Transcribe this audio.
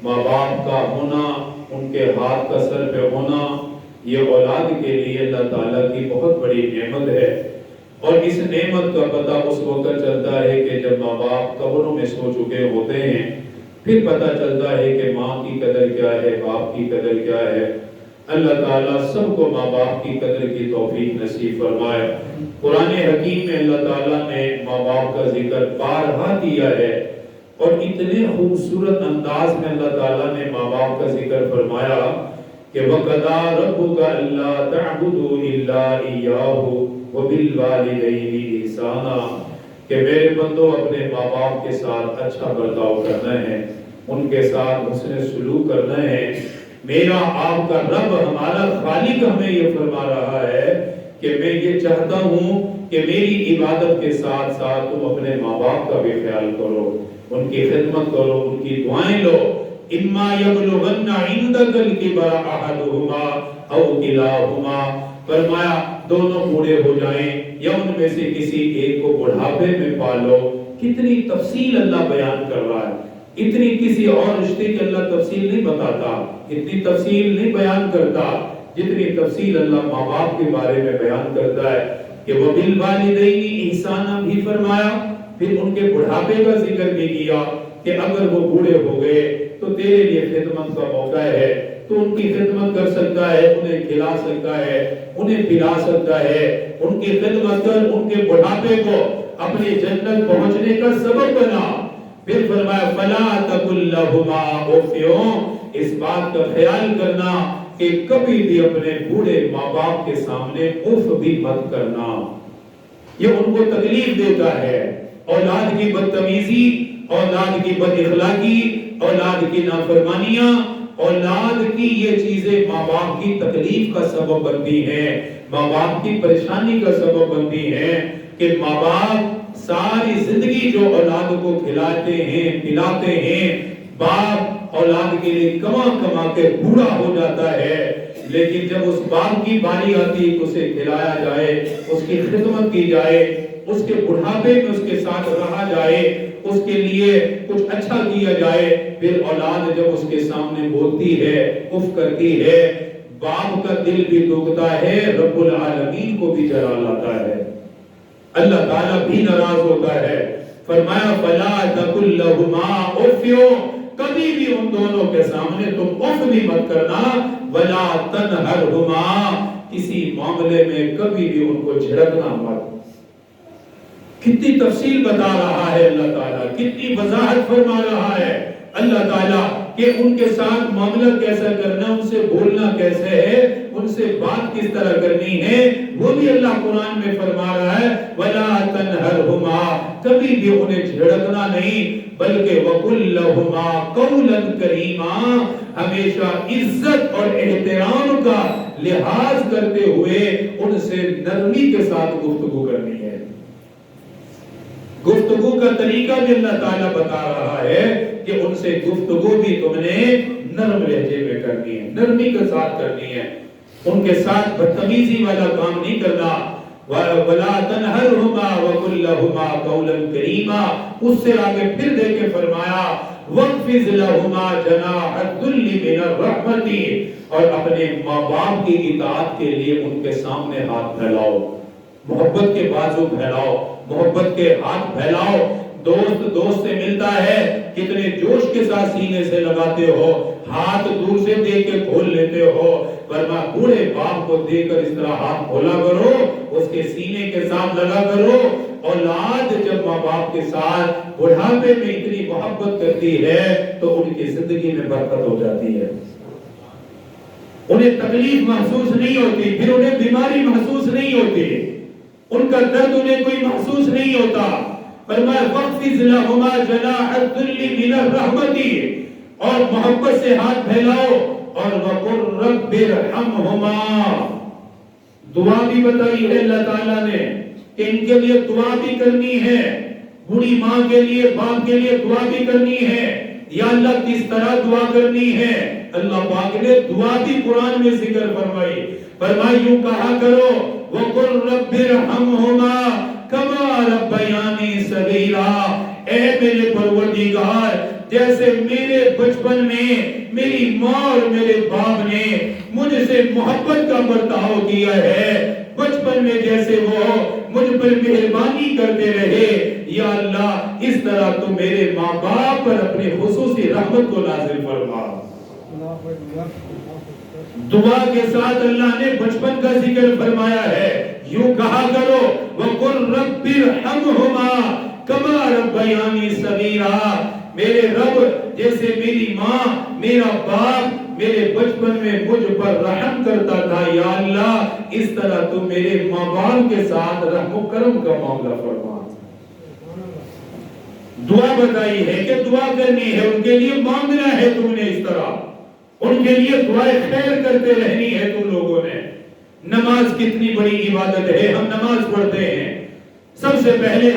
ماں باپ کا ہونا، ان کے ہاتھ کا سر پہ ہونا، یہ اولاد کے لیے اللہ تعالیٰ کی بہت بڑی نعمت ہے۔ اور اس نعمت کا پتہ اس وقت چلتا ہے کہ جب ماں باپ قبروں میں سو چکے ہوتے ہیں، پھر پتہ چلتا ہے کہ ماں کی قدر کیا ہے، باپ کی قدر کیا ہے۔ اللہ تعالیٰ سب کو ماں باپ کی قدر کی توفیق نصیب فرمائے۔ قرآن حکیم میں اللہ تعالیٰ نے ماں باپ کا ذکر بارہا کیا ہے، اور اتنے خوبصورت انداز میں اللہ تعالیٰ نے ماں باپ کا ذکر فرمایا کہ وَقَضَىٰ رَبُّكَ أَلَّا تَعْبُدُوا إِلَّا إِيَّاهُ وَبِالْوَالِدَيْنِ إِحْسَانًا، کہ میرے بندوں اپنے ماں باپ کے ساتھ اچھا برتاؤ کرنا ہے، ان کے ساتھ حسن سلوک کرنا ہے۔ میرا آپ کا رب، ہمارا خالق ہمیں یہ فرما رہا ہے کہ میں یہ چاہتا ہوں کہ میری عبادت کے ساتھ ساتھ تم اپنے ماں باپ کا بھی خیال کرو، ان کی خدمت کرو، ان کی دعائیں لو۔ اما یبلغن عندک الکبر احدہما او کلاہما، فرمایا دونوں بوڑھے ہو جائیں یا ان میں سے کسی ایک کو بڑھاپے میں پالو۔ کتنی تفصیل اللہ بیان کر رہا ہے، اتنی کسی اور رشتے کی اللہ تفصیل نہیں بتاتا، اتنی تفصیل نہیں بیان کرتا جتنی تفصیل اللہ ماں باپ کے بارے میں بیان کرتا ہے کہ وَبِالْوَالِدَيْنِ إِحْسَانًا بھی فرمایا، پھر ان کے بڑھاپے کا ذکر بھی کیا کہ اگر وہ بوڑھے ہو گئے تو تیرے لیے خدمت کا موقع ہے، تو ان کی خدمت کر سکتا ہے، انہیں کھلا سکتا ہے، انہیں پلا سکتا ہے، ان کی خدمت کر ان کے بڑھاپے کو اپنی جنت پہنچنے کا سبب بنا۔ پھر فرمایا فَلَا تَقُل لَّهُمَا أُفٍّ، اس بات کا خیال کرنا کہ کبھی بھی اپنے بوڑھے ماں باپ کے سامنے اف بھی مت کرنا، یہ ان کو تکلیف دیتا ہے۔ اولاد کی بدتمیزی، اولاد کی بد اخلاقی، اولاد کی نافرمانیاں، اولاد کی یہ چیزیں ماں باپ کی تکلیف کا سبب بنتی ہیں، ماں باپ کی پریشانی کا سبب بنتی ہیں کہ ماں باپ ساری زندگی جو اولاد کو کھلاتے ہیں پلاتے ہیں، باپ اولاد کے لیے کما کما کے بوڑھا ہو جاتا ہے، لیکن جب اس باپ کی باری آتی ہے کہ اسے کھلایا جائے، اس کی خدمت کی جائے، اس کے بڑھاپے میں اس کے ساتھ رہا جائے، اس کے لیے کچھ اچھا کیا جائے، پھر اولاد جب اس کے سامنے بولتی ہے، اف کرتی ہے، باپ کا دل بھی دکھتا ہے، رب العالمین کو بھی جلال آتا ہے، اللہ تعالیٰ بھی ناراض ہوتا ہے۔ فرمایا فَلَا تَقُل لَّهُمَا أُفٍّ، کبھی بھی ان دونوں کے سامنے تم اف بھی مت کرنا، وَلَا تَنْهَرْهُمَا، کسی معاملے میں کبھی بھی ان کو جھڑکنا مت۔ کتنی تفصیل بتا رہا ہے اللہ تعالیٰ، کتنی وضاحت فرما رہا ہے اللہ تعالیٰ کہ ان کے ساتھ معاملہ کیسا کرنا، ان سے بولنا کیسے ہے، ان سے بات کس طرح کرنی ہے، وہ بھی اللہ قرآن میں فرما رہا ہے وَلَا تَنْهَرْهُمَا، کبھی بھی انہیں جھڑکنا نہیں، بلکہ وَقُلْ لَهُمَا قَوْلًا كَرِيمًا، ہمیشہ عزت اور احترام کا لحاظ کرتے ہوئے ان سے نرمی کے ساتھ گفتگو کرنی ہے۔ گفتگو کا طریقہ بھی اللہ تعالیٰ بتا رہا ہے کہ ان سے گفتگو بھی تم نے نرم لہجے میں کرنی ہے، نرمی کے ساتھ کرنی ہے، ان کے ساتھ بدتمیزی والا کام نہیں کرنا۔ وَلَا تَنْهَرْهُمَا وَقُلْ لَهُمَا قَوْلًا كَرِيمًا، اس سے آگے پھر دیکھیں فرمایا وَاخْفِضْ لَهُمَا جَنَاحَ الذُّلِّ مِنَ الرَّحْمَةِ، اور اپنے ماں باپ کی اطاعت کے لیے ان کے سامنے ہاتھ پھیلاؤ، محبت کے بازو پھیلاؤ، محبت کے ہاتھ پھیلاؤ۔ دوست دوست سے ملتا ہے، کتنے جوش کے ساتھ سینے سے لگاتے ہو، ہاتھ دور سے دیکھ کے کھول لیتے ہو، ورنہ بوڑھے باپ کو دیکھ کر اس طرح ہاتھ کھولا کرو، اس کے سینے کے ساتھ لگا کرو۔ اولاد جب ماں باپ کے ساتھ بڑھاپے میں اتنی محبت کرتی ہے تو ان کی زندگی میں برکت ہو جاتی ہے، انہیں تکلیف محسوس نہیں ہوتی، پھر انہیں بیماری محسوس نہیں ہوتی، ان کا درد انہیں کوئی محسوس نہیں ہوتا۔ فرمایا وَاخْفِضْ لَهُمَا جَنَاحَ الذُّلِّ مِنَ الرَّحْمَةِ، اور محبت سے ہاتھ پھیلاؤ، اور وَقُلْ رَبِّ ارْحَمْهُمَا، دعا بھی بتائی ہے اللہ تعالیٰ نے کہ ان کے لیے دعا بھی کرنی ہے، بوڑھی ماں کے لیے باپ کے لیے دعا بھی کرنی ہے۔ یا اللہ کس طرح دعا کرنی ہے، اللہ پاک نے دعا بھی قرآن میں ذکر فرمائی، فرمائی یوں کہا کرو وَقُلْ رَبِّ ارْحَمْهُمَا كَمَا رَبَّيَانِي صَغِيرًا، اے میرے پروردگار جیسے میرے بچپن میں میری ماں اور میرے باپ نے مجھ سے محبت کا برتاؤ کیا ہے، بچپن میں جیسے وہ مجھ پر مہربانی کرتے رہے، یا اللہ اس طرح تو میرے ماں باپ پر اپنے خصوصی رحمت کو نازل فرما۔ دعا کے ساتھ اللہ نے بچپن کا ذکر فرمایا ہے، یوں کہا کرو وَقُلْ رَبِّ ارْحَمْهُمَا كَمَا رَبَّيَانِي صَغِيرًا، میرے رب جیسے میری ماں میرا باپ میرے بچپن میں مجھ پر رحم کرتا تھا، یا اللہ اس طرح تو میرے ماں باپ کے ساتھ رحم و کرم کا معاملہ فرما۔ دعا بتائی ہے کہ دعا کرنی ہے، ان کے لیے مانگنا ہے تم نے، اس طرح ان کے لیے دعائیں خیر کرتے رہنی ہے تم لوگوں نے۔ نماز کتنی بڑی عبادت ہے، ہم نماز پڑھتے ہیں، سب سے پہلے